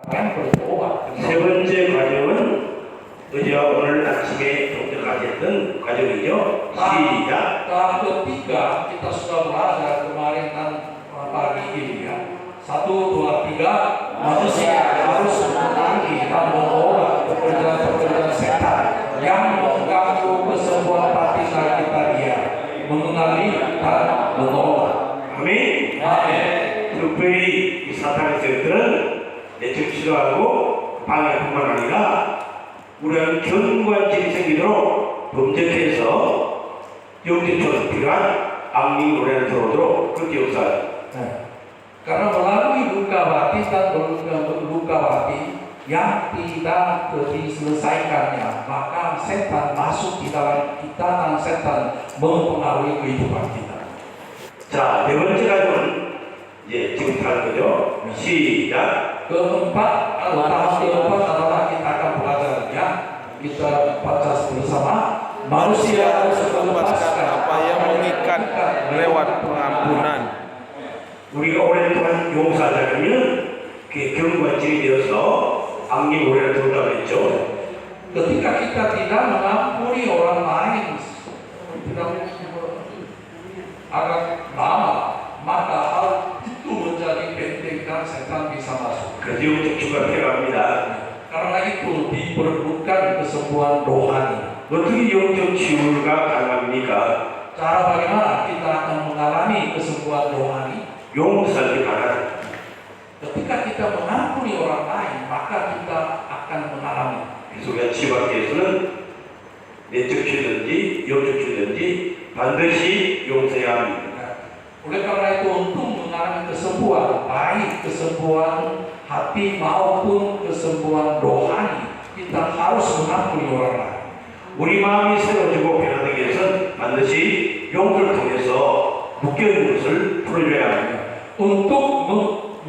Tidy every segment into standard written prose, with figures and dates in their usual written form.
세 번째 과정은 우리가 오늘 아침에 동작하게 했던 과정이죠. 시작. Tahap ketiga kita sudah belajar kemarin dan pagi ini ya. 1, 2, 3 manusia harus menangani dan menolak pekerjaan-pekerjaan setan yang mengganggu kesembuhan batin kita dia, mengenali dan menolak. 아멘. Amin. 특별히 이 사탄의 세력들은 내적 치료하고 방해뿐만 아니라 우리는 견고한 질이 생기도록 범죄해서 영적으로 필요한 악리 노래를 들어오도록 그렇게 역사해요. Karena melalui luka batin dan luka batin yang tidak diselesaikannya, maka setan masuk di dalam kita dan setan mempengaruhi kehidupan kita. 자, 네 번째 가지고는 이제 지금 할 거죠. 시작. Tahap keempat adalah kita akan belajar ya. Kita baca bersama. Manusia harus melepaskan apa yang mengikat lewat pengampunan. 우리가 오랫동안 용서하지 않으면 그게 경관질이 되어서 악리 노래를 들었다고 했죠. Ketika kita tidak mengampuni orang lain agak lama, maka hal itu menjadi benteng dan setan bisa masuk. 그래서 영적 주가 필요합니다. Karena itu diperlukan kesembuhan rohani. 어떻게 영적 치유가 가능합니까? Cara bagaimana kita akan mengalami kesembuhan rohani? 용서할 때 가능합니다. Ketika kita mengampuni orang lain, maka kita akan mengalami. 그래서 우리가 치유학계에서는 내적 치유든지 영적 치유든지 반드시 용서해야 합니다. Oleh karena itu untuk mengalami kesembuhan, baik kesembuhan hati maupun kesembuhan rohani, kita harus mengampuni orang lain. 우리 마음이 새로워지고 변화되기 위해서는 반드시 용서를 통해서 묶여있는 것을 풀어줘야 합니다. Untuk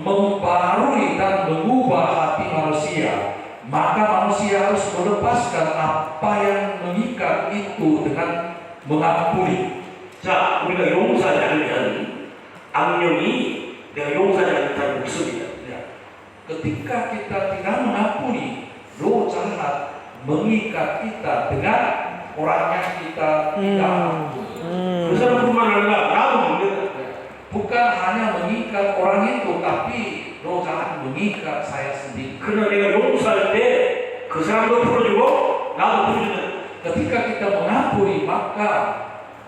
membarui dan mengubah hati manusia, maka manusia harus melepaskan apa yang mengikat itu dengan mengampuni. 자, 우리가 용서하지 않으면 악령이 내가 용서하지 않는다는 목숨이다. Ketika kita tidak mengampuni, roh jahat mengikat kita dengan orang yang kita tidak ampuni. 그 사람뿐만 아니라 나도 문제다. Bukan hanya mengikat orang itu, tapi roh jahat mengikat saya sendiri. 그러나 내가 용서할 때 그 사람도 풀어주고 나도 풀어주는. Ketika kita mengampuni, maka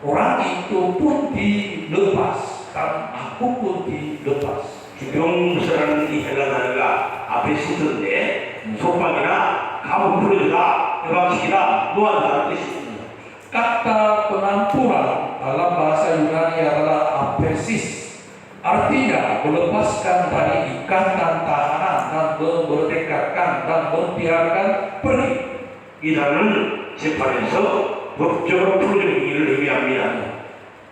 orang itu pun dilepas dan aku pun dilepas. 용서라는 이 헬라 단어가 앞에 쓰던데 속박이나 감옥 풀어주다, 대박시키다, 놓아주다는 뜻입니다. Kata pengampunan dalam bahasa Yunani adalah apesis. Artinya melepaskan dari ikatan tahanan dan memerdekakan dan membiarkan pergi. 이 단어는 재판에서 법적으로 풀어주는 일을 의미합니다.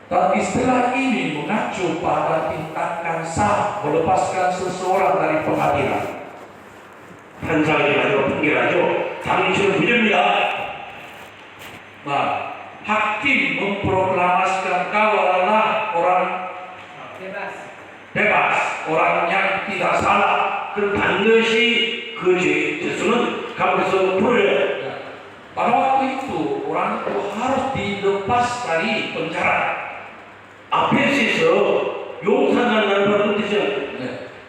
Dan istilah ini mengacu pada tindakan sah melepaskan seseorang dari pengadilan. 판사가 가지고 판결하죠. 당신은 무죄입니다. Nah, hakim memproklamasikan kau adalah orang bebas, orang yang tidak salah. 그럼 반드시 그 죄수는 감옥에서 풀어줘야 돼요. Pada waktu itu orang itu harus dilepas dari penjara. 아페시서 용서한다는 말은 뜻이야.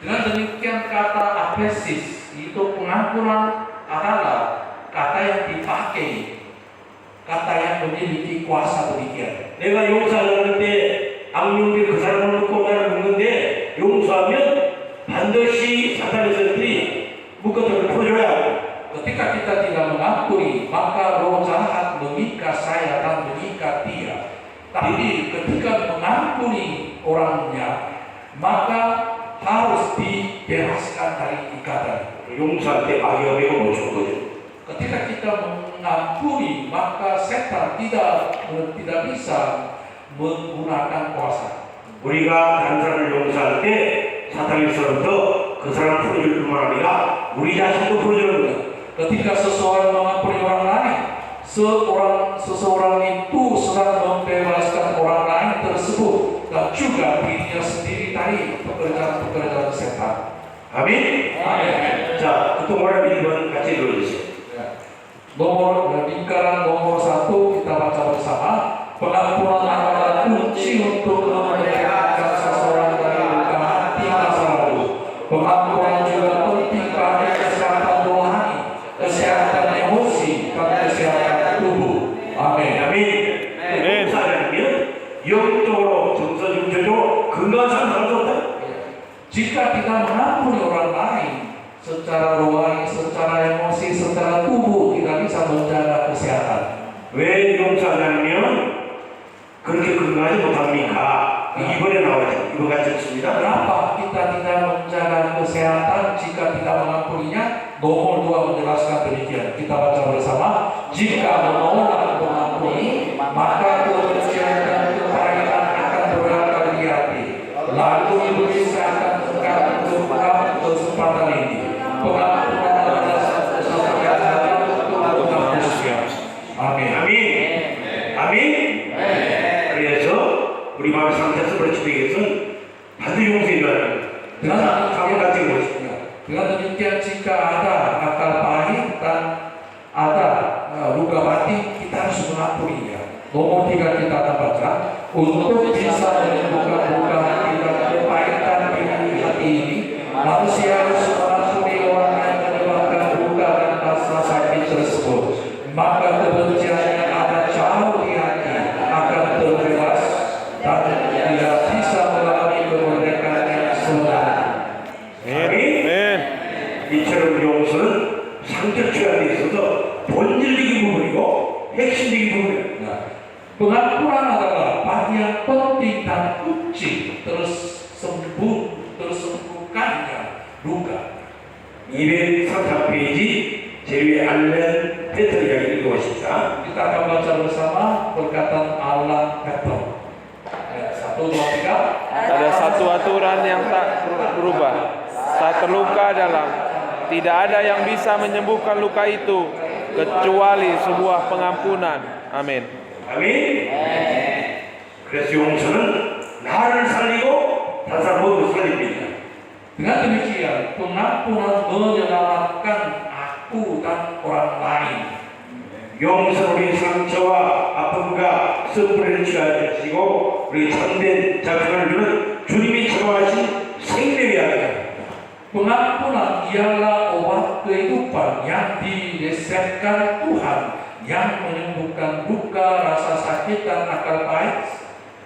Dengan demikian kata apesis itu pengampunan adalah kata yang dipakai, kata yang memiliki kuasa demikian. 내가 용서하려는데 악령이 그 사람을 놓고 나를 묶는데 용서하면 반드시 사탄의 세력들이 묶어서 풀어줘야 돼. Ketika kita tidak mengampuni, maka roh jahat mengikat saya dan mengikat dia. Tapi ketika mengampuni orangnya, maka harus dibebaskan dari ikatan. 용서할 때 악역이고 못 죽은 거죠. Ketika kita mengampuni, maka setan tidak bisa menggunakan kuasa. 우리가 다른 사람을 용서할 때 사탄에서부터 그 사람 풀어줄 뿐만 아니라 우리 자신도 풀어주는 거예요. Ketika seseorang mengampuni orang lain, seseorang itu sedang membebaskan orang lain tersebut dan juga dirinya sendiri dari pekerjaan-pekerjaan setan. 아멘. 자, 그동안 1번 같이 읽어주세요. Nomor lingkaran nomor 1 kita baca bersama. Pengampunan adalah kunci untuk memerdekakan seseorang dari luka hati masa lalu. Pengampunan juga penting pada kesehatan rohani, kesehatan emosi, dan kesehatan tubuh. Amin. 아멘. 용서하면 영적으로, 정서, 육체적으로 건강한 삶을 수 없다. Jika kita mengampuni orang lain secara rohani, secara emosi, secara tubuh, kita bisa menjaga kesehatan. 왜 용서하냐면 그렇게 건강하지 못합니까? 이번에 나와있죠. 이거 같이 읽습니다. Kenapa kita tidak menjaga kesehatan jika kita mengampuninya? Nomor 2 menjelaskan demikian. Kita baca bersama. Jika menolak mengampuni, maka kebencian dan kepahitan akan berakar di hati. Lalu iblis akan engkau membuka kesempatan ini. Pengampunan adalah satu-satunya jalan untuk menghapusnya. Amin. 아멘. 아멘. 그래서 우리 마음의 상태에서 그렇지 되겠으면 반드시 용서해줘야 Dengan 사람 같은 것입니다. dengan demikian jika ada akal pahit dan ada luka batin, kita harus mengampuninya. Nomor 3 kita akan baca. Untuk bisa menyembuhkan luka hati dan kepahitan di hati ini, manusia harus mengampuni orang yang menyebabkan luka dan rasa sakit tersebut. Maka kebencian yang ada jauh di hati akan terbebas dan tidak bisa mengalami kemerdekaan yang sebenarnya. 아멘. 이처럼 용서는 상적 취하에 있어서 본질적인 부분이고 핵심적인 부분이에요. Pengampunan adalah bagian penting dan kunci tersembuhkannya luka. 233페이지 제위의 알렌 페터 이야기 읽어보십시다. Kita akan baca bersama perkataan Allah Peter. 1, 2, 3. Ada satu aturan yang tak berubah. Saat terluka dalam, tidak ada yang bisa menyembuhkan luka itu kecuali sebuah pengampunan. Amin. 아멘. 그래서 용서는 나를 살리고 다른 사람 모두 살립니다. Dengan demikian, pengampunan menyelamatkan aku dan orang lain. 용서는 우리 상처와 아픔과 스프레를 취하시고 우리 참된 자평을 주는 주님이 처방하신 생명의 약이다. Pengampunan ialah obat kehidupan yang diresepkan Tuhan, yang menyembuhkan luka, rasa sakit dan akal pahit,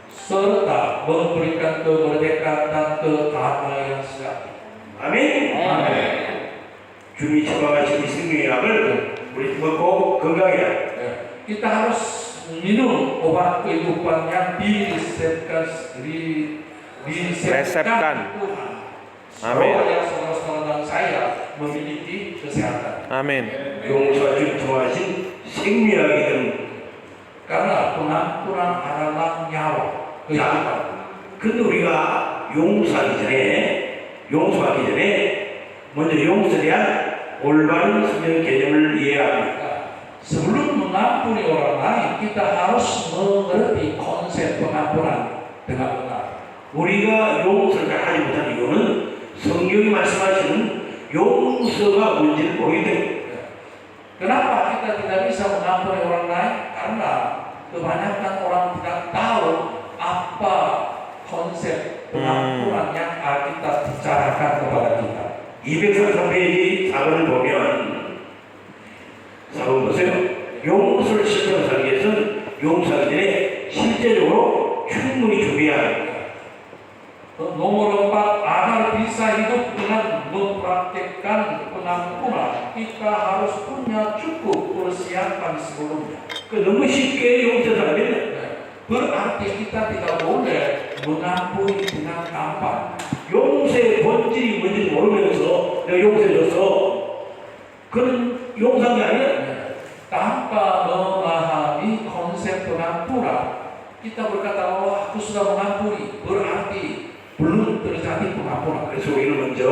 serta memberikan kemerdekaan dan kedamaian sejati. 아멘. Amin. 주님이 처방하신 이 생명의 약을 우리 먹고 건강해야 돼. Kita harus minum obat kehidupan yang diresepkan Resepkan. Tuhan. Amin. Supaya saudara-saudara dan saya memiliki kesehatan. 아멘. 용서가 주님 처방하신 생명약이기 때문에. Karena pengampunan adalah nyawa, kehidupan. 근데 우리가 용서하기 전에 먼저 용서에 대한 올바른 성경 개념을 이해해야 합니다. Sebelum mengampuni orang lain, kita harus mengerti konsep pengampunan dengan benar. 우리가 용서를 잘 하지 못한 이유는 성경이 말씀하시는 용서가 뭔지를 모르기 때문에. Kenapa kita tidak bisa mengampuni orang lain? Karena kebanyakan orang tidak tahu apa konsep pengampunan yang Alkitab bicarakan kepada kita. 233페이지 4번을 보면 4번 보세요. 용서를 실천하기 위해서는 용서하기 전에 실제적으로 충분히 준비해야 합니다. Nomor 4, agar bisa hidup dengan mempraktekkan pengampunan, kita harus punya cukup persiapan sebelumnya. 너무 쉽게 용서하면 Berarti kita tidak boleh mengampuni dengan gampang. 용서의 본질이 뭔지 모르면서 내가 용서해줬어. 그건 용서한 게 아니야. Tanpa memahami konsep pengampunan, kita berkata, oh aku sudah mengampuni, berarti belum terjadi pengampunan. 그래서 우리는 먼저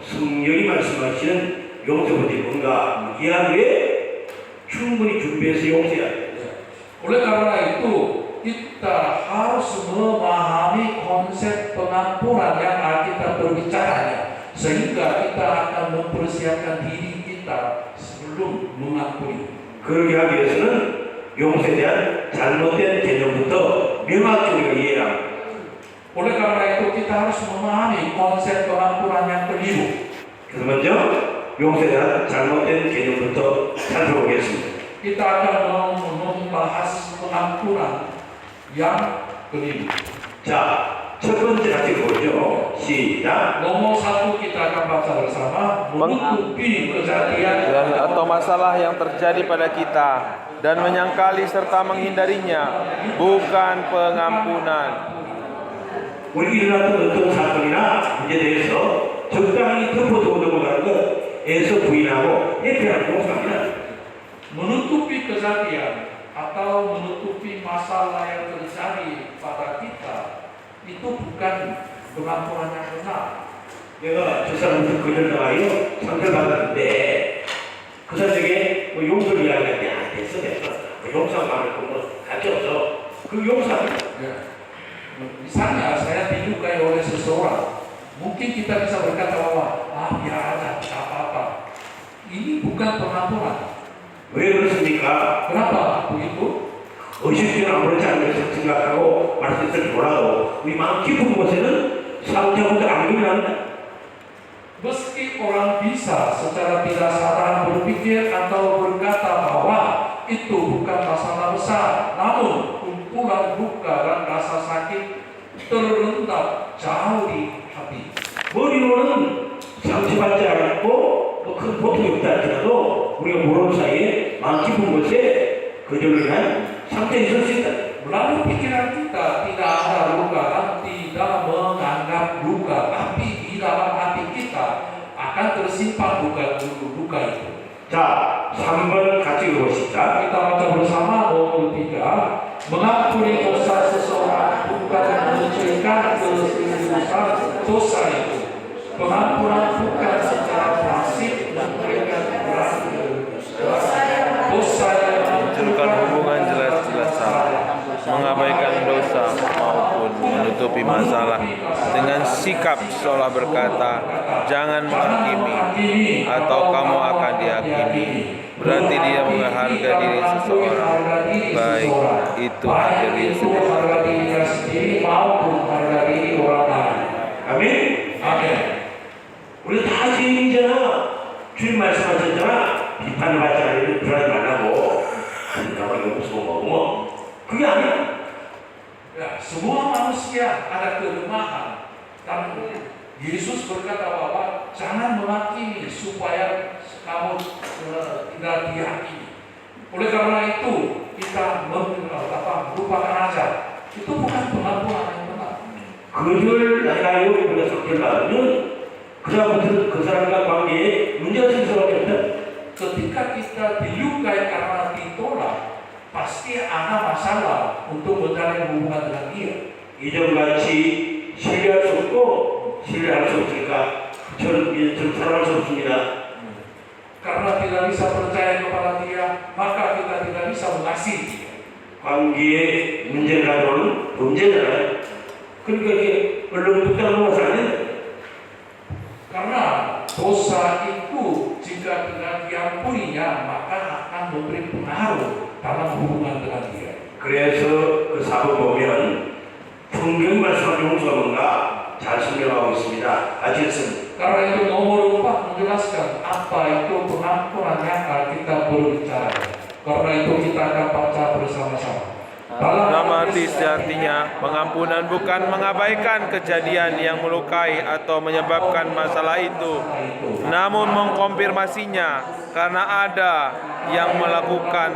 성경이 말씀하시는 용서 본질이 뭔가 이해한 후에 충분히 준비해서 용서해야 돼. Oleh karena itu, kita harus memahami konsep pengampunan yang Alkitab berbicaranya sehingga kita akan mempersiapkan diri kita sebelum mengampuni. 그러기 하기 위해서는 용서에 대한 잘못된 개념부터 명확히 우리가 이해해야 합니다. Oleh karena itu kita harus memahami konsep pengampunan yang keliru. 그래서 먼저 용서에 대한 잘못된 개념부터 살펴보겠습니다. Kita akan membahas pengampunan yang keliru. 자, 첫 번째 같이 보죠. 시작. Nomor satu kita akan baca bersama, menutupi kejadian Dan atau masalah yang terjadi pada kita dan menyangkali serta menghindarinya, bukan pengampunan. 우리 일어났던 어떤 사건이나 문제에 대해서 적당히 덮어두고 넘어가는 것에서 부인하고 예표하는 용서합니다. menutupi kejadian atau menutupi masalah yang terjadi pada kita itu bukan pengampunan yang benar. 내가 저 사람한테 걸려나가요 상처받았는데 그 사람에게 뭐 용서를 이야기할 때 됐어 용서하는 건 가치 없어. 그 용서합니다. Misalnya saya dilukai oleh seseorang, mungkin kita bisa berkata bahwa biar aja, tak apa-apa. Ini bukan pengampunan. 왜 그렇습니까? Kenapa begitu? 의식주는 아무렇지 않은 것을 생각하고 말씀을 몰라도 우리 마음 깊은 곳에는 상처부터 안경이 납니다. Meski orang bisa secara tidak sadar berpikir atau berkata bahwa itu bukan masalah besar, namun kumpulan luka dan rasa sakit terendam jauh di hati. 머리로는 상처받지 않았고 큰 고통이 없다 할지라도 우리가 모르는 사이에 마음 깊은 곳에 그들을 위한 상처가 있을 수 있다. Melalui pikiran kita tidak ada luka dan tidak menganggap luka, tapi di dalam hati kita akan tersimpan luka itu. 자, 3번 같이 읽어보시다. Kita baca bersama nomor 3. Mengampuni dosa seseorang bukan menyelesaikan keseriusan dosa itu. Pengampunan bukan secara pasif memberikan dosa yang Munculkan hubungan jelas-jelas salah, mengabaikan dosa maupun menutupi masalah dengan sikap seolah berkata, jangan menghakimi atau kamu akan dihakimi. Berarti dia menghargai diri seseorang, baik itu harga diri sendiri. 아멘. Amin. 우리 다 죄인이잖아. 주님 말씀하셨잖아. 비판을 받지 않으면 불하지 말라고. 그러니까 이거 무서운 거고 뭐. 그게 아니야. Ya, semua manusia ada kelemahan dan Yesus berkata bahwa jangan menghakimi supaya kamu tidak dihakimi. Oleh karena itu kita melupakan aja. Itu bukan pengampunan yang benar. 그들 나이가요 우리가 속죄를 받으면 그다음부터 그 사람과 관계에 문제가 생길 수밖에 없다. Ketika kita dilukai karena ditolak, pasti ada masalah untuk menjalin hubungan dengan dia. 이전같이 신뢰할 수 없고 신뢰할 수 없으니까 저는 사랑할 수 없습니다. Karena tidak bisa percaya kepada dia, maka kita tidak bisa mengasihi dia. 관계에 문제를 가져오는 범죄잖아요. 그러니까 이게 얼렁뚱땅 넘어서 안 된다. Karena dosa itu jika tidak diampuninya maka akan memberi pengaruh dalam hubungan dengan dia. 그래서 그 사부 보면 성경 말씀을 용서가 뭔가 잘 설명하고 있습니다. 아시겠습니까? Karena itu nomor 4 menjelaskan apa itu pengampunan yang kita berbicara. Karena itu kita akan baca bersama-sama. Dalam arti sejatinya, pengampunan bukan mengabaikan kejadian yang melukai atau menyebabkan masalah itu, namun mengkonfirmasinya karena ada yang melakukan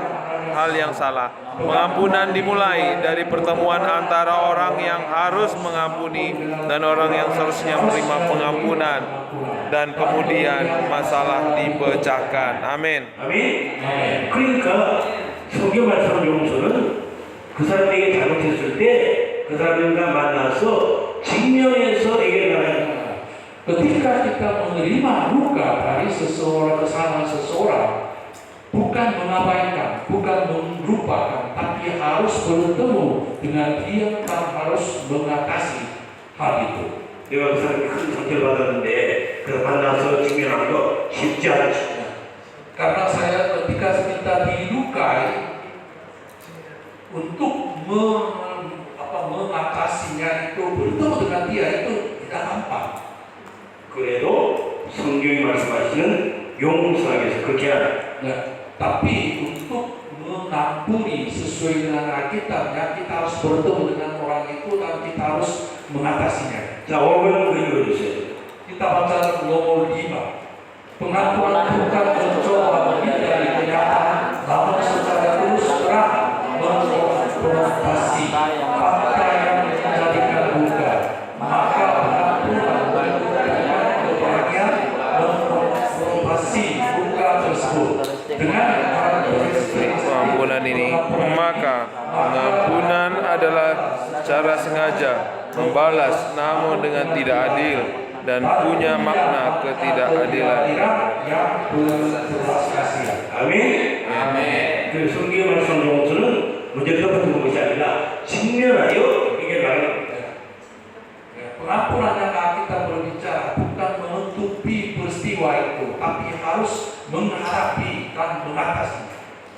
hal yang salah. Pengampunan dimulai dari pertemuan antara orang yang harus mengampuni dan orang yang seharusnya menerima pengampunan, dan kemudian masalah dipecahkan. Amin. 아멘. 그러니까 성경 말씀 용서는 그 사람에게 잘못했을 때 그 사람과 만나서 직면해서 해결하는. Ketika kita menerima luka dari seseorang, kesalahan seseorang, bukan mengabaikan, bukan melupakan, tapi harus bertemu dengan dia dan harus mengatasi hal itu. 내가 그 사람이 큰 상처를 받았는데 그 만나서 직면하는 거 쉽지 않지. Karena saya ketika kita dilukai untuk mengatasinya itu bertemu dengan dia itu tidak gampang. 그래도 성경이 말씀하시는 용서하기 위해서 그렇게 하라. Nah, tapi untuk mengampuni sesuai dengan Alkitabnya kita harus bertemu dengan orang itu dan kita harus mengatasinya. 자, 5번 읽어주세요. Kita baca nomor 5. Pengampunan bukan mencoba menghindari kenyataan, namun secara terus terang mengkonfrontasi fakta yang menjadikan duka. Maka pengampunan membutuhkan keberanian mengkonfrontasi duka tersebut dengan karakteristik. Pengampunan ini, maka pengampunan adalah cara sengaja membalas namun dengan tidak adil dan punya makna ketidakadilan. 아멘. 아멘. 그 성경에 말씀하는 용서는 문제 덮어두는 것이 아니라 직면하여 해결하는. Pengampunan yang kita berbicara bukan menutupi peristiwa itu, tapi harus menghadapi dan mengatasi.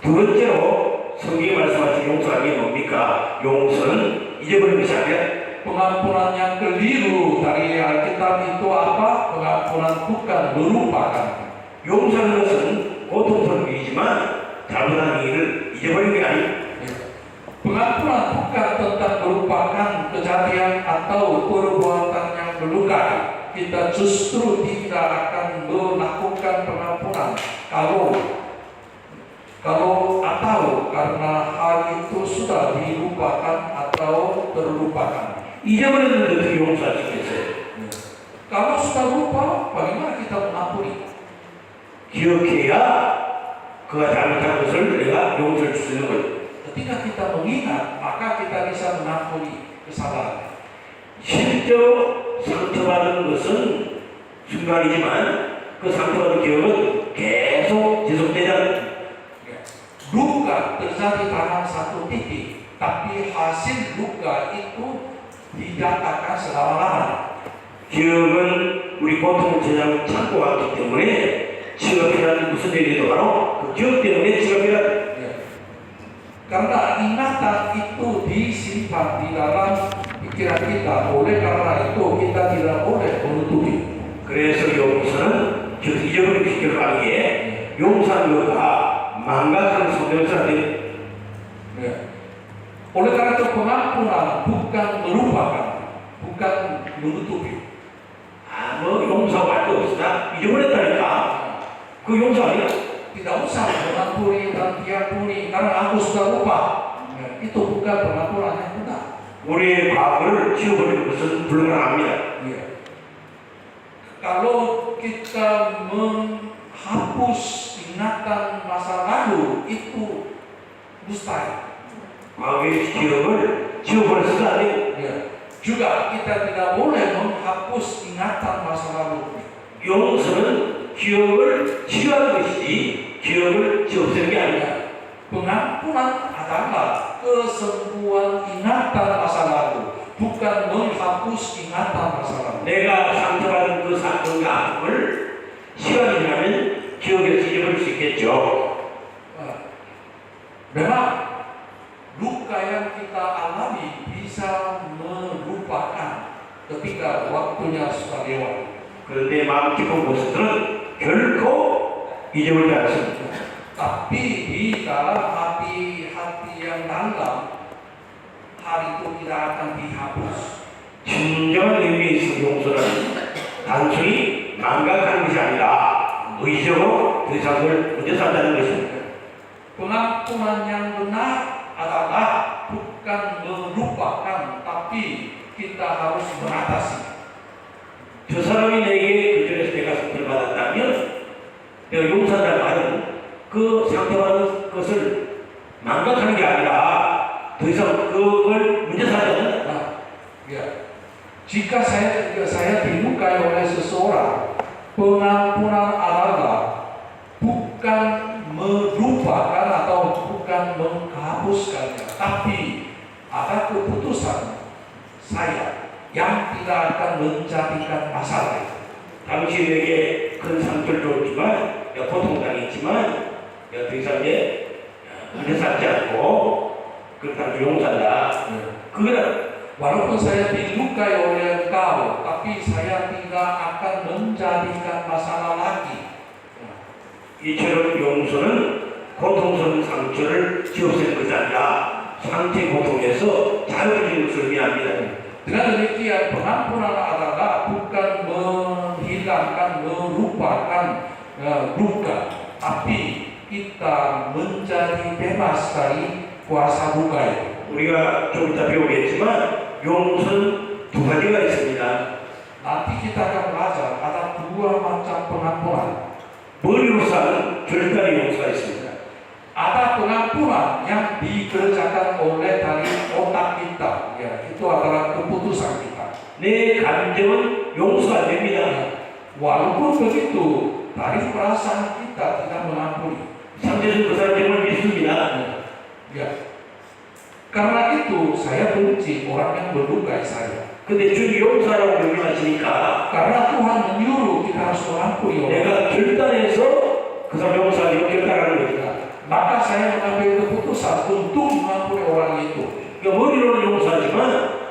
두 번째로 성경에 말씀하신 용서하는 게 뭡니까? 용서는 잊어버리는 것이 아니라 Pengampunan yang keliru dari Alkitab itu apa? Pengampunan bukan melupakan. 용서하는 것은 고통스러운 일이지만 잘못한 일을 잊어버리는 게 아니에요. Pengampunan bukan tentang melupakan kejadian atau perbuatan yang melukai. Kita justru tidak akan melakukan pengampunan kalau atau karena hal itu sudah dilupakan atau terlupakan. 잊어버렸는데 어떻게 용서할 수 있겠어요? Kalau sudah lupa, bagaimana kita mengampuni? 기억해야 그가 잘못한 것을 내가 용서할 수 있는 거예요. Ketika kita mengingat, maka kita bisa mengampuni kesalahan. 실제로 상처받은 것은 순간이지만 그 상처받은 기억은 계속 지속되지 않아요. Luka terjadi pada satu titik, tapi hasil luka itu didatakan selama-lamanya. 기억은 우리 고통을 참고 왔기 때문에 치료이라는 무슨 얘기도 바로 그 기억 때문에 치료이라. Karena ingatan itu disimpan di dalam pikiran kita, oleh karena itu kita tidak boleh menutupi. 그래서 용서는 잊어버리기 쉽게 하기에 용서하는 것과 망각하는 성경에서 Oleh karena itu pengampunan bukan melupakan, bukan menutupi. 뭐 용서하고 할 거 없으나 잊어버렸다니까 그 용서 아니야. Tidak usah mengampuni dan diampuni karena aku sudah lupa. Itu bukan pengampunan yang benar. 우리의 과거를 지워버리는 것은 불가능합니다. Kalau kita menghapus ingatan masa lalu itu mustahil. 과거의 기억을 지워버릴 수가 아니에요. Juga kita tidak boleh menghapus ingatan masa lalu. 용서는 기억을 치유하는 것이지 기억을 지워버리는 게 아니야. Pengampunan adalah kesembuhan ingatan masa lalu, bukan menghapus ingatan masa lalu. 내가 상처받은 그 사건과 아픔을 시간이 지나면 기억에서 잊어버릴 수 있겠죠. Memang luka yang kita alami bisa melupakan ketika waktunya sudah lewat. 그런데 마음 깊은 곳들은 결코 잊어버리지 않습니다. Tapi di dalam hati-hati yang dalam, hal itu tidak akan dihapus. 진정한 의미 있는 용서는 단순히 망각하는 것이 아니라 의지적으로 그 사람을 문제 삼자는 것입니다. Pengampunan yang benar adalah bukan melupakan, tapi kita harus mengatasi. 저 사람이 내게 그전에서 내가 상처를 받았다면 내가 용서한다는 말은 그 상처받은 것을 망각하는 게 아니라 더 이상 그걸 문제 삼자는 Jika saya dilukai oleh seseorang, pengampunan adalah bukan melupakan atau bukan menghapuskannya, tapi ada keputusan saya yang tidak akan menjadikan masalah. 다 당신에게 큰 상처를 줬지만 고통당했지만 더 이상 은혜 쌓지 않고 그 당신 용서한다. 그거는 Walaupun saya dilukai oleh engkau, tapi saya tidak akan menjadikan masalah lagi. 이처럼 용서는 고통스러운 상처를 지워주는 것이 아니라 상태 고통에서 자유해지는 것을 의미합니다. Dengan demikian, pengampunan adalah bukan menghilangkan, melupakan luka, tapi kita menjadi bebas dari kuasa luka itu. 우리가 좀 이따 배우겠지만 용서는 두 가지가 있습니다. Nanti kita akan belajar ada dua macam pengampunan. 머리로 쌓은 결단의 용서가 있습니다. Ada pengampunan yang dikerjakan oleh dari otak kita, ya, itu adalah keputusan kita. 내 감정은 용서가 안 됩니다. Walaupun begitu, dari perasaan kita tidak mengampuni. 상대는 그 사람을 믿습니다. Ya. Karena itu saya benci orang yang melukai saya. 근데 주님 용서라고 명령하시니까 Karena Tuhan menyuruh kita harus mengampuni orang. 내가 결단해서 그 사람 용서하기로 결단하는 겁니다. Maka saya mengambil keputusan untuk mengampuni orang itu. 그러니까 머리로는 용서하지만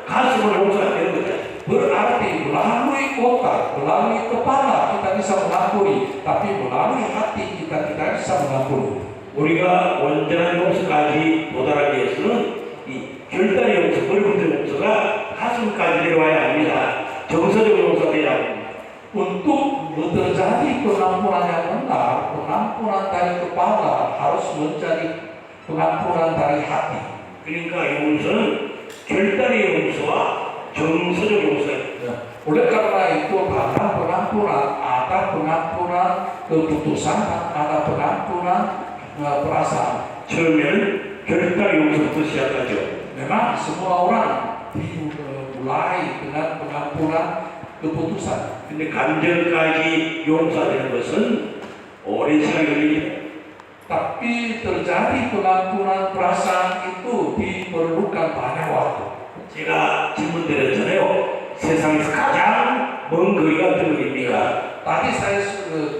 가슴으로 용서 안 되는 거죠. Berarti melalui otak, melalui kepala kita bisa mengampuni, tapi melalui hati kita tidak bisa mengampuni. 우리가 온전한 용서까지 도달하기 위해서는 이 결단의 용서, 머리부터 용서가 가슴까지 내려와야 합니다. 정서적 용서가 돼야 합니다. Untuk terjadi pengampunan yang benar, pengampunan dari kepala harus menjadi pengampunan dari hati. 그러니까 용서는 결단의 용서와 정서적 용서입니다. Oleh karena itu ada pengampunan keputusan, ada pengampunan perasaan. 처음에는 결단의 용서부터 시작하죠. Memang semua orang dimulai dengan pengampunan keputusan. 근데 감정까지 용서되는 것은 오랜 시간이 걸립니다. Tapi terjadi pengampunan perasaan itu diperlukan banyak waktu. 제가 질문 드렸잖아요. 세상에서 가장 먼 거리가 어떤 거리입니까? Tadi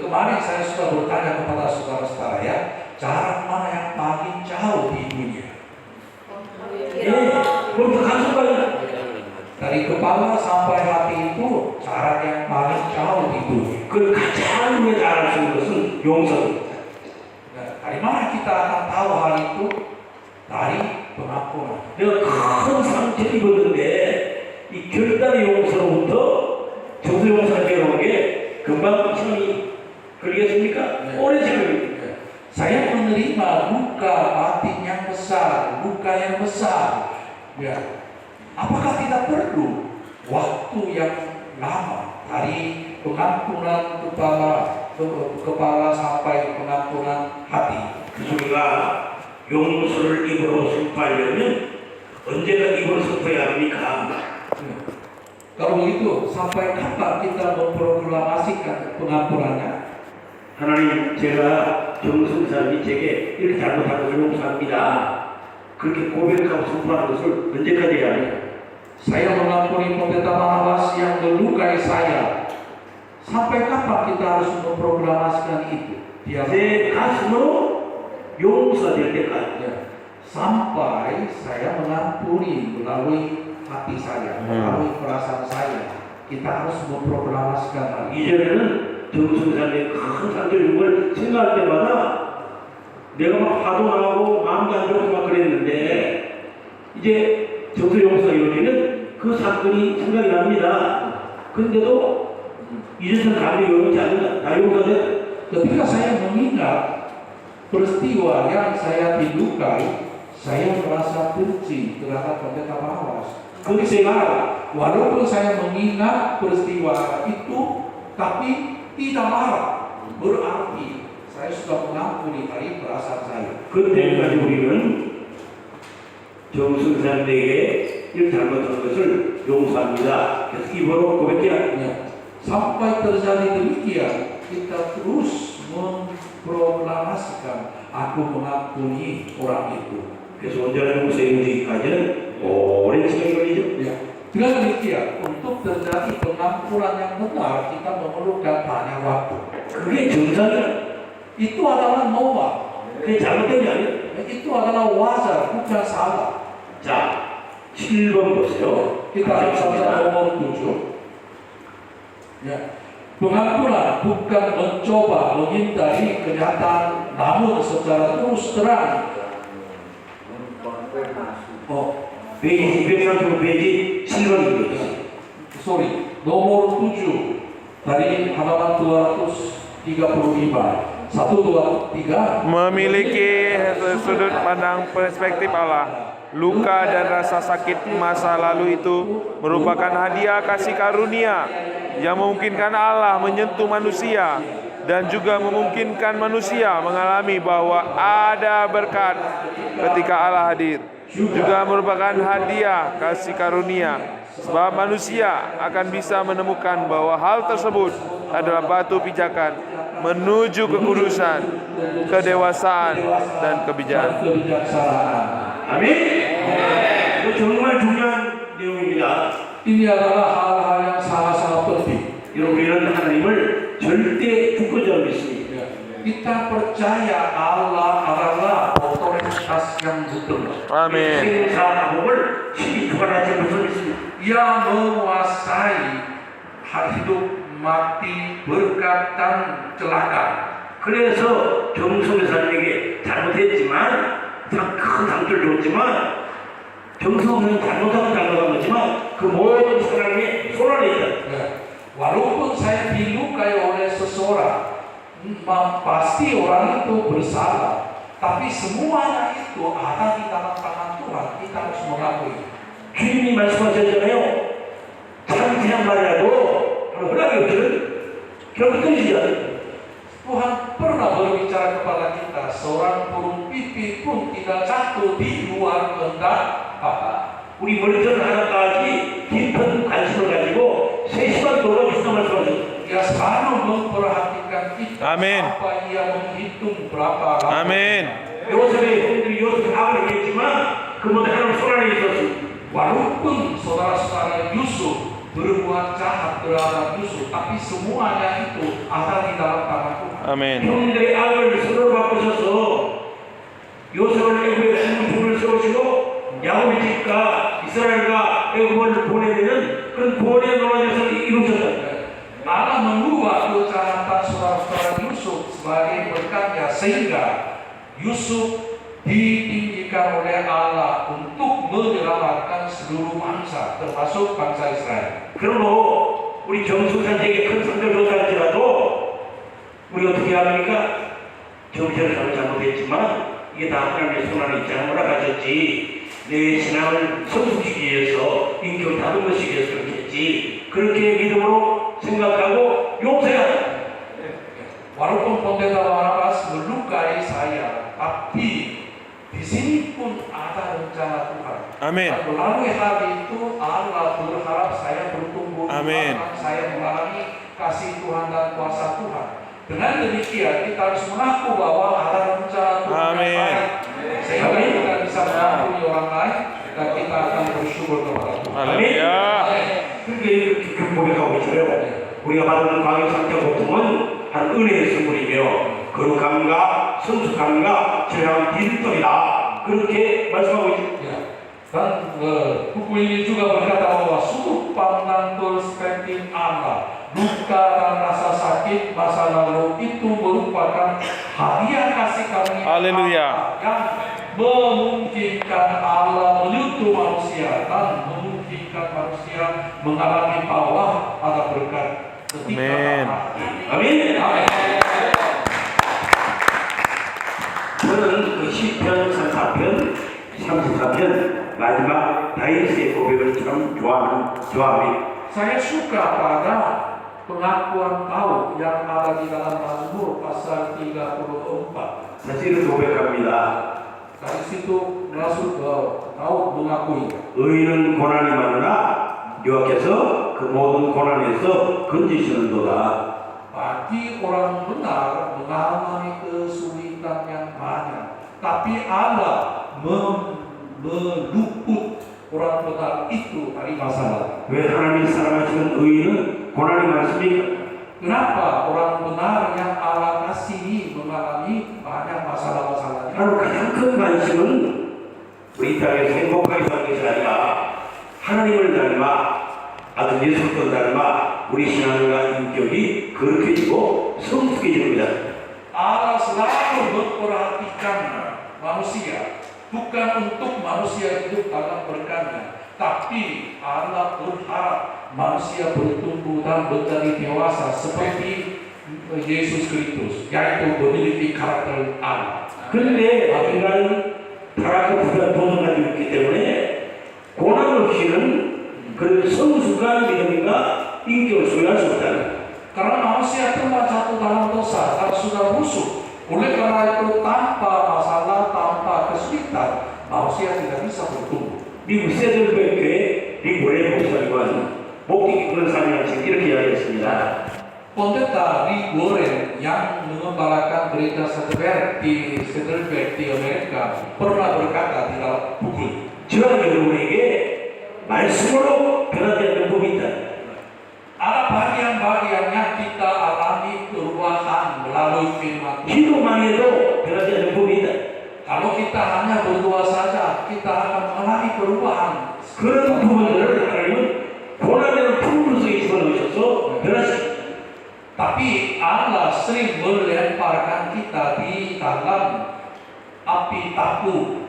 kemarin saya sudah bertanya kepada saudara-saudara ya, jarak mana yang paling jauh di dunia? 먼저 가슴까지 Dari kepala sampai hati itu jarak yang paling jauh di dunia. 그 가장 우리가 잘 알 수 있는 것은 용서입니다. Nah, dari mana kita akan tahu hal itu? Dari pengampunan. 내가 큰 상처를 입었는데 이 결단의 용서로부터 정서 용서가 되어오는 게 금방 시간이 걸리겠습니까? 네. 오랜 시간이 걸립니다. Saya menerima luka batin yang besar, luka yang besar. Ya. Apakah tidak perlu waktu yang lama dari pengampunan kepala sampai pengampunan hati? 우리가 용서를 입으로 선포하려면 언제가 입으로 선포해야 합니까? Kalau begitu, sampai kapan kita memproklamasikan pengampunannya? 하나님, 제가 정승사님이 제게 이렇게 잘못한 것을 용서합니다. 그렇게 고백하고 선포하는 것을 언제까지 해야 합니까? Saya mengampuni pendeta Mahawas yang melukai saya. Sampai kapan kita harus memproklamasikan itu? 내 가슴으로 용서될 때까지. Sampai saya mengampuni melalui hati saya, melalui perasaan saya. Kita harus memproklamasikan hal itu. 이전에는 정승사님의 큰 상처를 걸 생각할 때마다 내가 막 화도 나고 마음도 안 좋고 막 그랬는데 이제 정서 용서가 이루어지면 그 사건이 생각이 납니다. 근데도 이전처럼 감정이 오지 않는다. 나 용서돼. Ketika saya mengingat peristiwa yang saya dilukai, saya merasa benci terhadap pendeta Mahawas. Tapi sekarang, walaupun saya mengingat peristiwa itu, tapi tidak marah, berarti saya sudah mengampuni dari perasaan saya. 그때까지 우리는 정승사님에게 이렇게 잘못한 것을 용서합니다. 그래서 입으로 고백해야 합니다. Sampai terjadi demikian, kita terus memproklamasikan, aku mengampuni orang itu. 그래서 온전한 용서에 이르기까지는 오랜 시간이 걸리죠. Ya. Dengan demikian, untuk terjadi pengampunan yang benar, kita memerlukan banyak waktu. 그게 정상이야. Itu adalah normal. 그게 잘못된 게 아니야. Itu adalah wajar, bukan salah. 자, 7번 보세요. Kita baca nomor 7. Ya. Pengampunan bukan mencoba menghindari kenyataan, namun secara terus terang. 페이지 235 페이지 7번입니다. Sorry, nomor 7 dari halaman 235. 1, 2, 3. Memiliki sudut pandang perspektif Allah. Luka dan rasa sakit masa lalu itu merupakan hadiah kasih karunia yang memungkinkan Allah menyentuh manusia dan juga memungkinkan manusia mengalami bahwa ada berkat ketika Allah hadir. Juga merupakan hadiah kasih karunia sebab manusia akan bisa menemukan bahwa hal tersebut adalah batu pijakan menuju kekudusan, kedewasaan, dan kebijaksanaan. 아멘. 이거 정말 중요한 내용입니다. Ini adalah hal-hal yang sangat-sangat penting. 여러분, 우리는 하나님을 절대 주권자로 믿습니다. Kita percaya Allah adalah otoritas yang betul. 아멘. 생사복을 신이 주관하지 못을 믿습니다. Ia menguasai hidup, mati, berkat dan celaka. 그래서 정성의 사람에게 잘못했지만 큰 상처를 줬지만 정성은 잘못한 거지만 그 모든 사람의 손 안에 있다. Walaupun saya dilukai oleh seseorang, pasti orang itu bersalah. Tapi semuanya itu ada di dalam tangan Tuhan. Kita harus mengakui. 주님이 말씀하셨잖아요. 잘못한 말이라도 허락이 없거든. 결국 끊이지 않아요. Tuhan pernah berbicara kepada kita, seorang burung pipit pun tidak jatuh di luar kehendak Bapa. 우리 머리털 하나까지 깊은 관심을 가지고 3시간 동안 무슨 말씀하셨어요? Dia selalu memperhatikan kita. Amin. Sampai ia menghitung berapa lama. 아멘. 요셉의 형들이 요셉 악을 했지만 그 모든 하나님 손 안에 있었어요. Walaupun saudara-saudara Yusuf berbuat jahat terhadap Yusuf, tapi semuanya itu ada di dalam tangan Tuhan. 아멘. 형들의 악을 서로 바꾸셔서 요셉을 애굽에 군을 세우시고 야곱의 집과 이스라엘과 애굽을 보내는 그런 구원의 노릇에서 이루셨다. Allah mengubah kejahatan saudara-saudara Yusuf sebagai berkatnya sehingga Yusuf ditinggikan oleh Allah untuk menyelamatkan seluruh bangsa termasuk bangsa Israel. 그러므로 우리 정수산에게 큰 상처를 줬다 할지라도 우리 어떻게 합니까? 정신을 잘못했지만 이게 다 하나님의 손 안에 있지 않은 거라 가졌지. 내 신앙을 성숙시키기 위해서 인격을 다듬어주기 위해서 그렇게 했지. 그렇게 믿음으로 생각하고 용서해야 Walaupun pendeta Barnabas melukai saya, tapi di sini pun ada rencana Tuhan. 아멘. Melalui hal itu Allah berharap saya bertumbuh, Amin. saya mengalami kasih Tuhan dan kuasa Tuhan. Dengan demikian kita harus mengaku bahwa ada rencana Tuhan yang Amin. baik, sehingga kita bisa mengampuni orang lain dan kita akan bersyukur kepada Tuhan. 할렐루야. 그게 이렇게 고백하고 있어요. 우리가 받는 과교 상태 고통은 한 은혜의 선물이며 거룩함과 성숙함과 저랑 빈털이다. 그렇게 말씀하고 있습니다. Ya. Dan buku ini juga berkata bahwa sudut pandang perspektif Allah, luka dan rasa sakit masa lalu itu merupakan hadiah kasih karunia Haleluya. yang memungkinkan Allah menyentuh manusia dan memungkinkan manusia mengalami bahwa ada berkat ketika Amin. 아멘. Amin. 저는 그 시편 34편, 34편 마지막 다윗의 고백을 참 좋아합니다. Saya suka pada pengakuan Daud yang ada di dalam Mazmur pasal 34. 사실은 고백합니다. Dari situ Rasul Daud mengakui, 의인은 고난이 많으나 여호와께서 그 모든 고난에서 건지시는도다. bagi orang benar mengalami kesulitan yang banyak, tapi Allah meluput orang benar itu tadi masalah. 왜 하나님 사랑하시는 의인은 고난이 많습니까? Kenapa orang benar yang Allah kasihi mengalami banyak masalah-masalahnya? 바로 가장 큰 관심은 우리 땅에서 행복하게 사는 것이 아니라 하나님을 닮아 아들 예수를 닮아 우리 신앙과 인격이 거룩해지고 성숙해지는 겁니다. Allah selalu memperhatikan manusia, bukan untuk manusia hidup dalam berkahnya, tapi Allah berharap manusia bertumbuh dan menjadi dewasa seperti Yesus Kristus, yaitu memiliki karakter Allah. 그런데 인간은 타락한 도전을 가지고 있기 때문에 고난 없이는 그 성숙한 믿음과 인격을 소유할 수 없다. Karena manusia telah jatuh dalam dosa dan sudah busuk. Oleh karena itu tanpa masalah, tanpa kesulitan, manusia tidak bisa bertumbuh. 미국 세들교회 리고레 목사님은 목적이 그런 삶이 지금 이렇게 이야기했습니다. Pendeta Rick Warren yang mengembalakan gereja Settlement di Amerika pernah berkata di dalam buku, 저와 여러분에게 말씀으로 변하지 않는 법이 있다. ada bagian-bagian yang kita alami perubahan melalui firman Tuhan. 기도만 해도 변하지 않는 법이 있다. Kalau kita hanya berdoa saja, kita akan mengalami perubahan. 그런 부분들을 하나님은 고난이라는 풍물 속에 집어넣으셔서 변화시킵니다. Tapi Allah sering melemparkan kita di dalam api tapu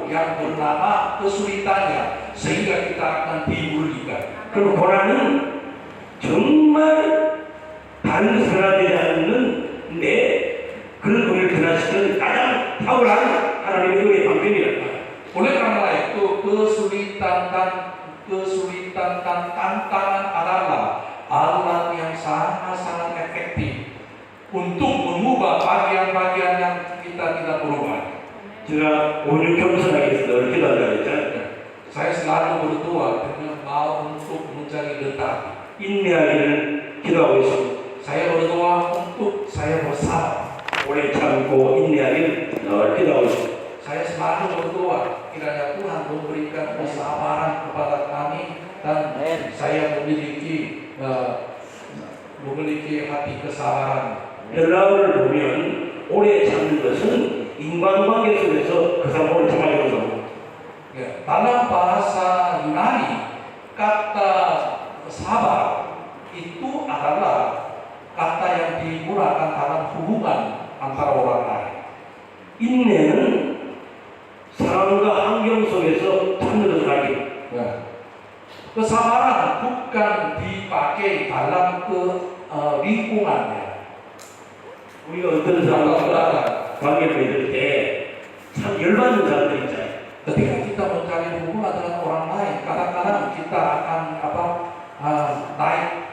yang bernama kesulitannya, sehingga kita akan dimurnikan. 그럼 고난은 정말 다른 것을 변화되지 않는데 그런 것을 변화시키는 가장 탁월한 하나님의 은혜의 방법이다. Oleh karena itu kesulitan dan tantangan adalah alat yang sangat-sangat efektif untuk mengubah bagian-bagian yang kita tidak berubah. 제가 오늘 겸손하게 늘 기도한다 그랬잖아요. Saya selalu berdoa dengan mau untuk mencari letak. 인내하기를 기도하고 있습니다. Saya berdoa untuk saya bersabar. 오래 참고 인내하기를 늘 기도하고 있습니다. Saya selalu berdoa kiranya Tuhan memberikan kesabaran kepada kami dan saya memiliki hati kesabaran. 벨라우를 보면 오래 참는 것은 인간관계 속에서 그 사람 오래 참아야 된다고. Dalam bahasa Yunani, kata sabar itu adalah kata yang digunakan dalam hubungan antara orang lain. 인내는 상황과 환경 속에서 참는 것을 알게. Kesabaran bukan dipakai dalam lingkungannya. 우리가 어떤 사람과 관계를 맺을 때 참 열받는 사람들이 있잖아요. Ketika kita mencari hubungan dengan orang lain, kadang-kadang kita akan naik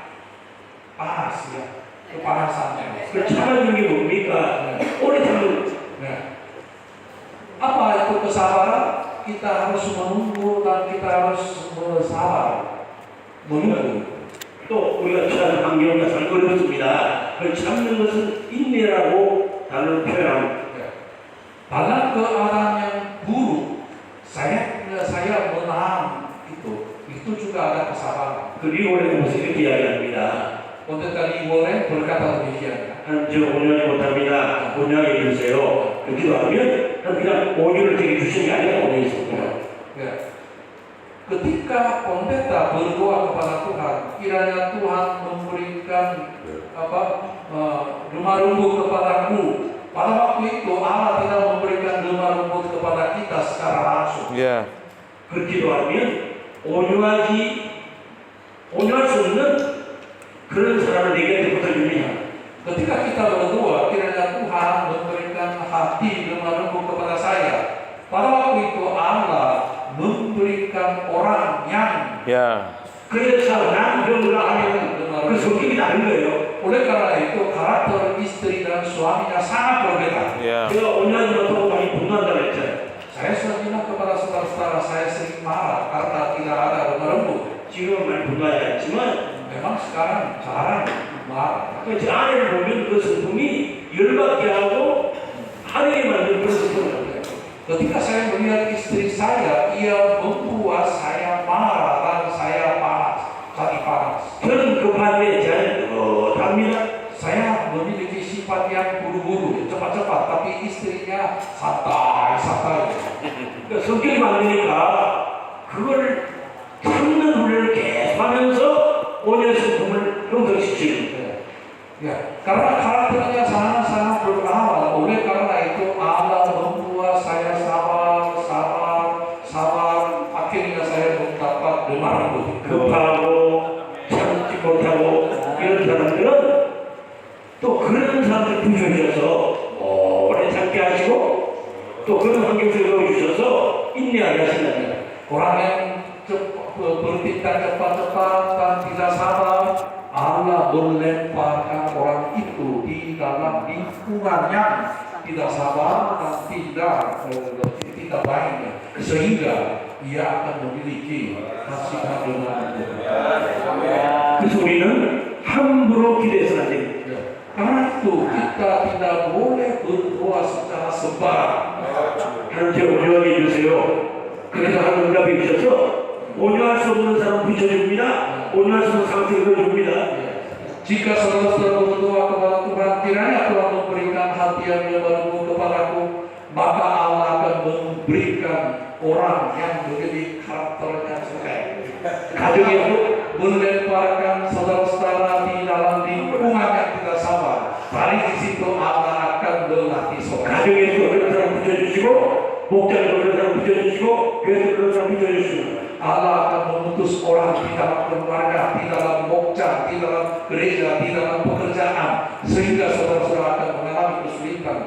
panas ya, kepanasannya. 그 참아주는 게 뭡니까? 오래 참는 것. Apa itu kesabaran? Kita harus menunggu dan kita harus bersabar. menunggu. 또 우리가 처한 환경과 잘 어렵습니다. 그 참는 것은 인내라고 단어로 표현합니다. Dalam keadaan yang buruk, saya menahan itu juga ada kesabaran. 그리고 우리는 무슨 이렇게 이야기합니다. Pendeta Rick Warren berkata demikian. 저 5년이 못합니다. 5년 해주세요. 그 기도하면 그냥 5년을 되게 주시는 게 아니라 5년이 있습니다. Ketika pendeta berdoa kepada Tuhan, kiranya Tuhan memberikan rumah rumput kepadaku. Pada waktu itu Allah tidak memberikan rumah rumput kepada kita secara langsung. 그 기도하면 온유할 수 없는 그런 사람을 내게 붙어줍니다. Ketika kita berdoa, kiranya Tuhan memberikan hati rumah rumput kepada saya. Pada waktu itu Allah memberikan orang yang 그래서 남편과 아내는 그 성격이 다른 거예요. oleh karena itu karakter istri dan suaminya sangat berbeda. 제가 온유하지 못하고 많이 분노한다고 했잖아요. Saya sudah bilang kepada saudara-saudara saya sering marah karena tidak ada rumah rumput. 지금은 많이 분노하지 않지만 Memang sekarang jarang marah. 제 아내를 보면 그 성품이 열받게 하고 화내게 만드는 그런 성품이에요. Ketika saya melihat istri saya, ia membuat saya marah dan saya panas. 저는 그 반대에 저는 답니다. Saya memiliki sifat yang buru-buru, cepat-cepat, tapi istrinya santai. 그러니까 성격이 만드니까 그걸 참는 훈련을 계속하면서 온유의 성품을 형성시키는. Ya, karena karakternya sangat-sangat berawal. Oleh karena itu Allah membuat saya sabar. Akhirnya saya mendapat demam 급하고 참지 못하고 이런 사람들은 또 그런 사람들 부셔주셔서 오래 참게 하시고 또 그런 환경 속에 넣어주셔서 인내하게 하신답니다. Orang yang bertindak cepat-cepat dan tidak sabar, Allah melemparkan orang itu di dalam lingkungan yang tidak sabar dan tidak baiknya, sehingga ia akan memiliki kasihan dengan 그래서 우리는 함부로 기대해서는 안 됩니다. Karena itu kita tidak boleh berdoa secara sembarang. 하나님 제가 온유하게 해주세요. 그래서 하나님 응답해 주셔서 온유할 수 없는 사람 붙여줍니다. 온유할 수 없는 상태를 넣어줍니다. Jika saudara-saudara berdoa kepada Tuhan, kiranya Tuhan memberikan hati yang baru kepadaku, maka Allah akan memberikan orang yang menjadi karakternya sesuai. 가정에도 Melemparkan saudara-saudara di dalam lingkungan yang tidak sabar. Dari situ Allah akan melatih saudara. 가정에도 그런 사람 붙여주시고 목장에도 그런 사람 붙여주시고 교회에도 그런 사람 붙여주시고 Allah akan mengutus orang di dalam keluarga, di dalam mokja, di dalam gereja, di dalam pekerjaan, sehingga saudara-saudara akan mengalami kesulitan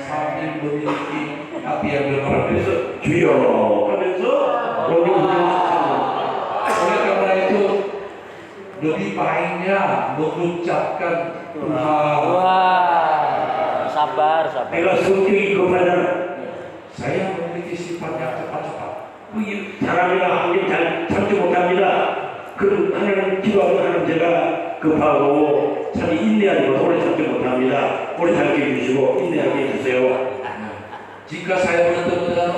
sambil memiliki hati yang benar. 그래서 주여 하면서 온유를 Oleh karena itu lebih baiknya mengucapkan Tuhan. Wah, sabar. 내가 성격이 급하잖아. Saya memiliki sifat yang cepat-cepat. 사람이나 환경 잘 참지 못합니다. 그럼 하나님 기도하고 하나님 제가 급하고 참 인내하지 못 오래 참지 못합니다. 오래 참게 해주시고 인내하게 해주세요. Jika saya bertemu dengan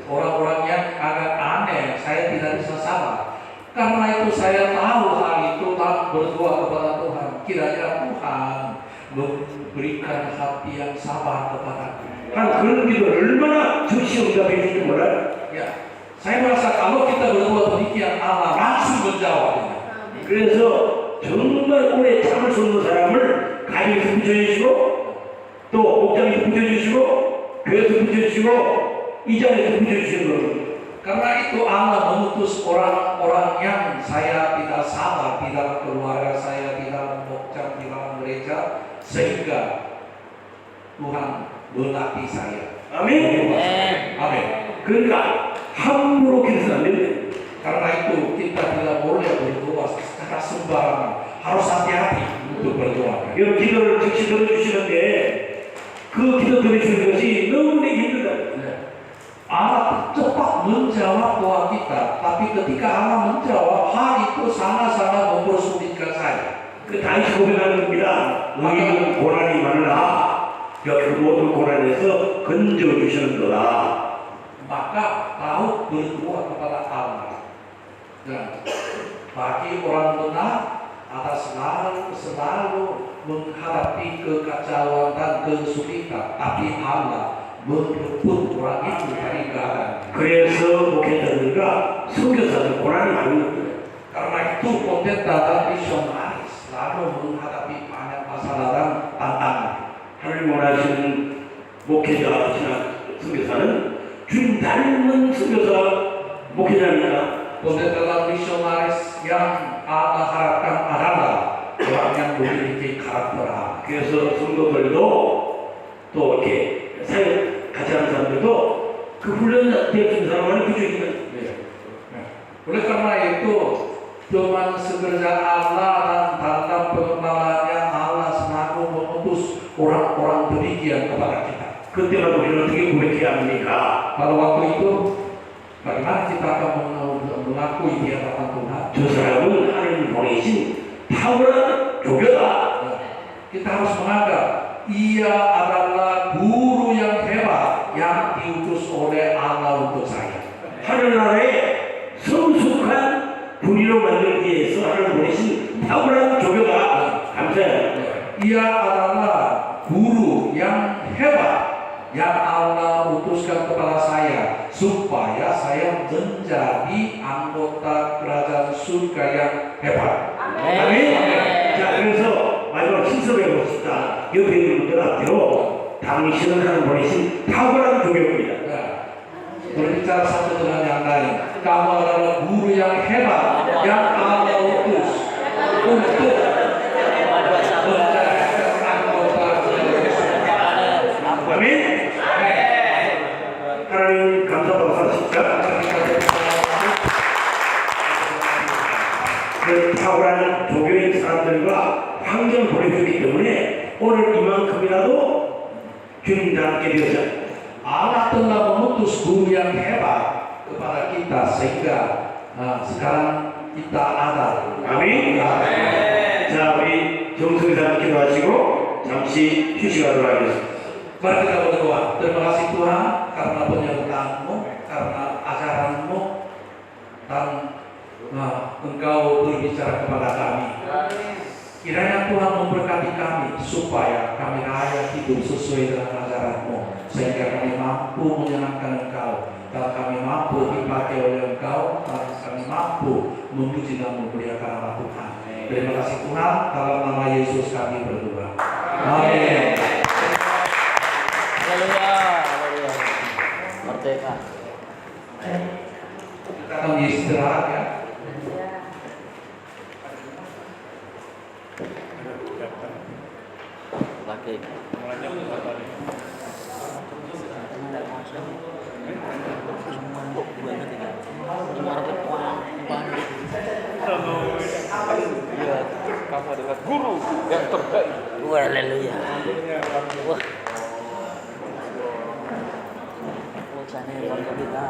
orang-orang yang agak aneh, saya tidak bisa sabar. Karena itu saya tahu hal itu tak berdoa kepada Tuhan. Kiranya Tuhan memberikan hati yang sabar kepadaku. 한 그런 기도를 얼마나 즉시 응답해 주는지 몰라요. Ya, saya merasa kalau kita berdoa demikian Allah langsung menjawabnya. 그래서 정말 오래 참을 수 없는 사람을 가정에서 붙여주시고 또 목장에서 붙여주시고 교회에서 붙여주시고 이 자리에서 붙여주시는 겁니다. Karena itu Allah mengutus orang-orang yang saya tidak sabar di dalam keluarga saya, di dalam mokjam, di dalam gereja, sehingga Tuhan melatih saya. 아멘. Amin. 그러니까 함부로 기도해서는 안 됩니다. Karena itu kita tidak boleh berdoa secara sembarangan. Harus hati-hati untuk berdoa. 여러분 기도를 즉시 들어주시는데 그 기도 들어주시는 것이 너무 내기 힘들다. Allah cepat menjawab doa kita, tapi ketika Allah menjawab, hal itu sangat-sangat mempersulitkan saya. 그 다시 고백하는 겁니다. 너희는 고난이 많으나 그 모든 고난에서 건져주시는도다. Maka Daud berdoa kepada Allah. Dan bagi orang benar, ada selalu menghadapi kekacauan dan kesulitan, tapi Allah merebut orang itu dari keadaan. 그래서 목회자들과 선교사들 고난이 많은 겁니다. Karena itu pendeta dan misionaris selalu menghadapi banyak masalah dan tantangan. 하나님 원하시는 목회자 선교사는 주님 닮은 선교사 목회자입니다. Pendeta dan misionaris yang Allah harapkan adalah orang yang memiliki karakter Allah. 그래서 성도들도 또 이렇게 사역 같이 하는 사람들도 그 훈련되어진 사람을 구주입니다. Oleh karena itu, teman sekerja Allah dan dalam pengembalannya Allah selalu mengutus orang-orang demikian kepada kita. 그때만 우리는 어떻게 고백해야 합니까? Pada waktu itu, bagaimana kita akan mengakui di hadapan Tuhan? 저 사람은 하나님 보내신 탁월한 조교다. Kita harus menganggap ia adalah guru yang hebat yang 하늘나라에 성숙한 부리로 만들기 위해서 하나님 보내신 탁월한 조교가 감사해요. Ia adalah guru yang hebat yang Allah utuskan kepada saya supaya saya menjadi anggota kerajaan surga yang hebat. 아멘. 자, 그래서 마지막 신섭해 봅시다. 옆에 있는 분들 앞뒤로 당신은 하나님 보내신 탁월한 조교입니다. Berbicara satu dengan yang lain, kamu adalah guru yang hebat yang Allah utus untuk 아멘. 하나님 감사받아서 진짜 그 탁월한 조교인 사람들과 환경 보내주기 때문에 오늘 이만큼이라도 주님과 함께 되었어요. Allah telah mengutus guru yang hebat kepada kita sehingga sekarang kita ada. 아멘. 자, 우리 정성사 기도하시고 잠시 휴식하도록 하겠습니다. Mari kita berdoa. Terima kasih Tuhan karena penyertaanmu, karena ajaranmu, dan Engkau berbicara kepada kami. Kiranya Tuhan memberkati kami supaya kami layak hidup sesuai dengan ajaranmu, sehingga kami mampu menyenangkan Engkau dan kami mampu dipakai oleh Engkau dan kami mampu memuji dan memuliakan nama Tuhan. Terima kasih Tuhan, dalam nama Yesus kami berdoa. Amin. Haleluya. Haleluya. Merdeka. Kita akan istirahat ya. Lagi. Kamu adalah guru yang terbaik. Haleluya. Wah. Sana bangga kita.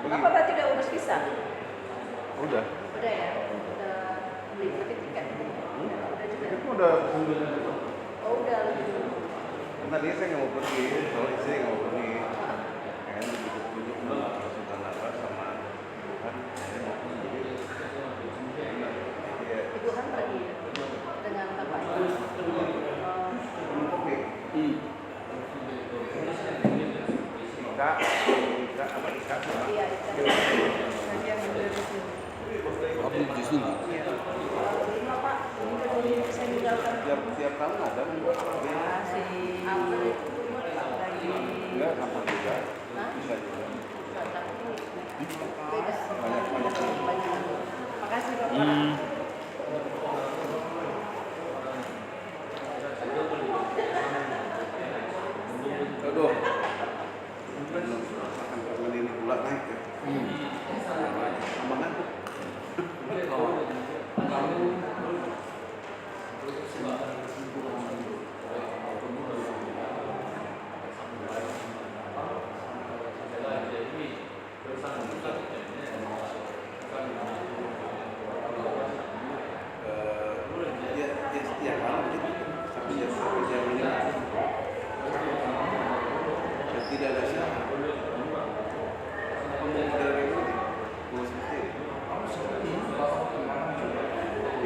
Bapak berarti udah urus visa? Udah. Udah ya? Udah beli tiket? Udah juga? Itu udah sembuh. Oh udah. Tadi saya nggak mau pergi, soalnya saya nggak mau pergi. Kayaknya duduk dulu sudah nafas sama Beda. Banyak. Makasih Bapak. Aduh. Akan karena ini pula naik ya. Tambahan. Ya kalau gitu. Tapi ya sampai jam ini. Ya, tidak ada siapa. Tidak ada yang ini. Mau seperti ini.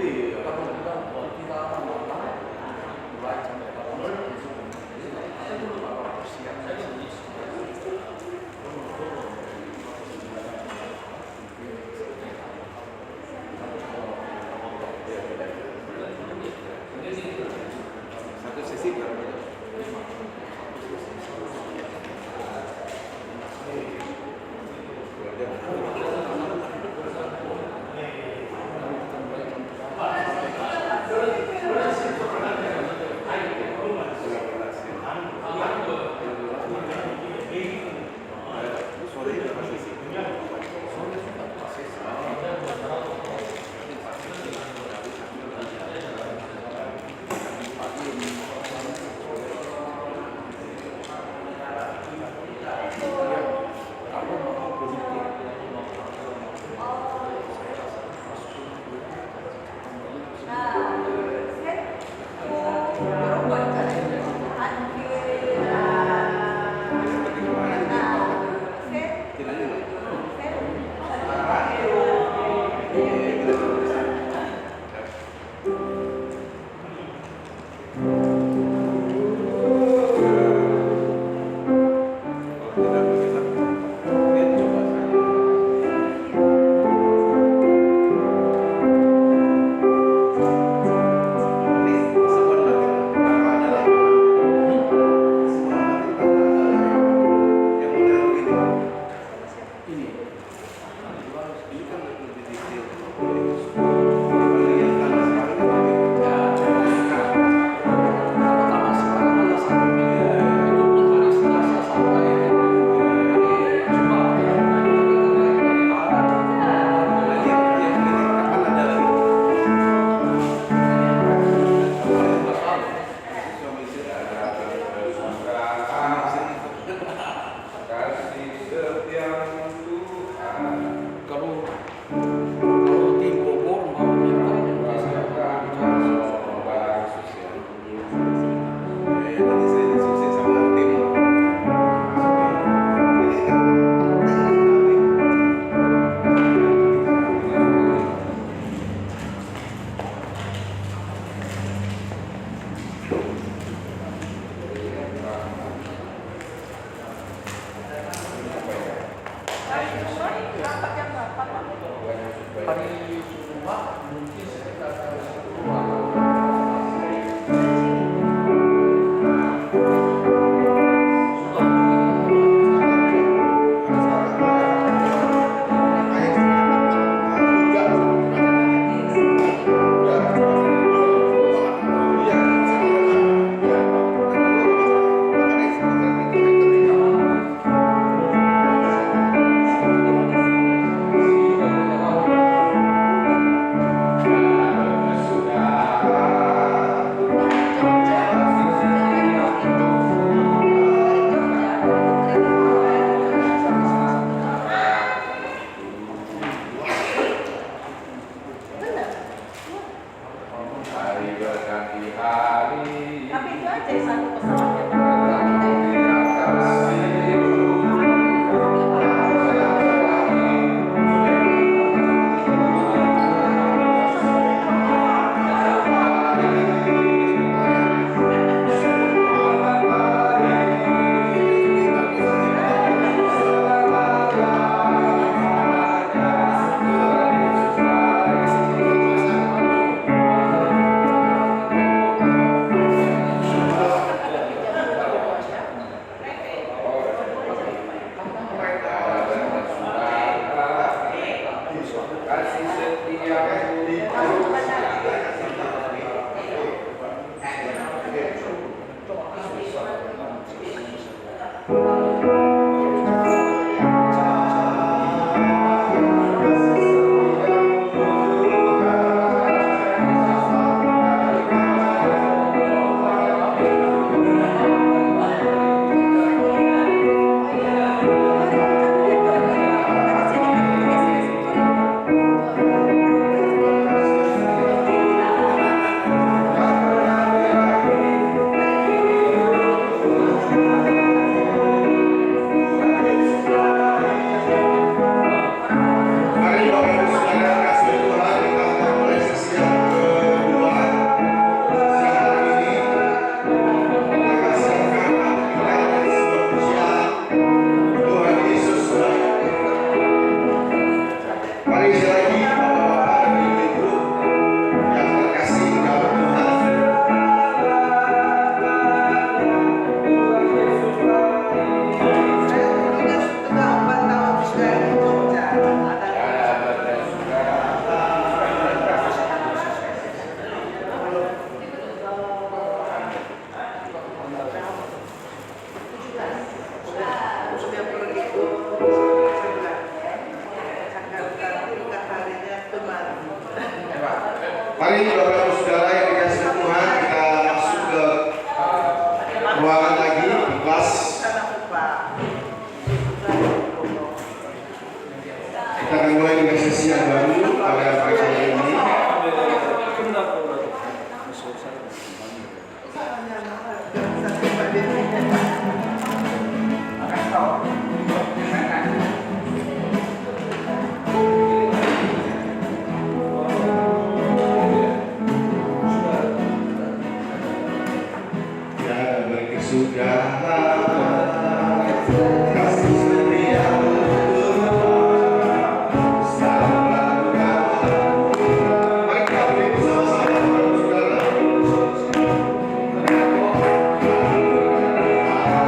Iya. Satu sesi berapa? Sore berapa sesi? Tidak juga. Sudah. Mari Bapak Ibu Saudara yang dikasih Tuhan, kita masuk ke ruangan lagi di kelas. Kita akan mulai dengan sesi yang baru pada pagi hari ini. Jangan berkesudahan, kasih setiamu selalu lakukan. Mari kita beri bersama-sama saudara. Sudah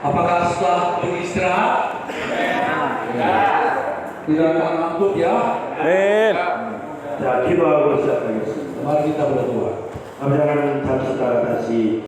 Apakah setelah beristirahat? Tidak ngantuk ya? Amin. 자, 기도하고 시작하겠습니다. Mari kita berdoa. 아버지 하나님, 잠시 따라 다시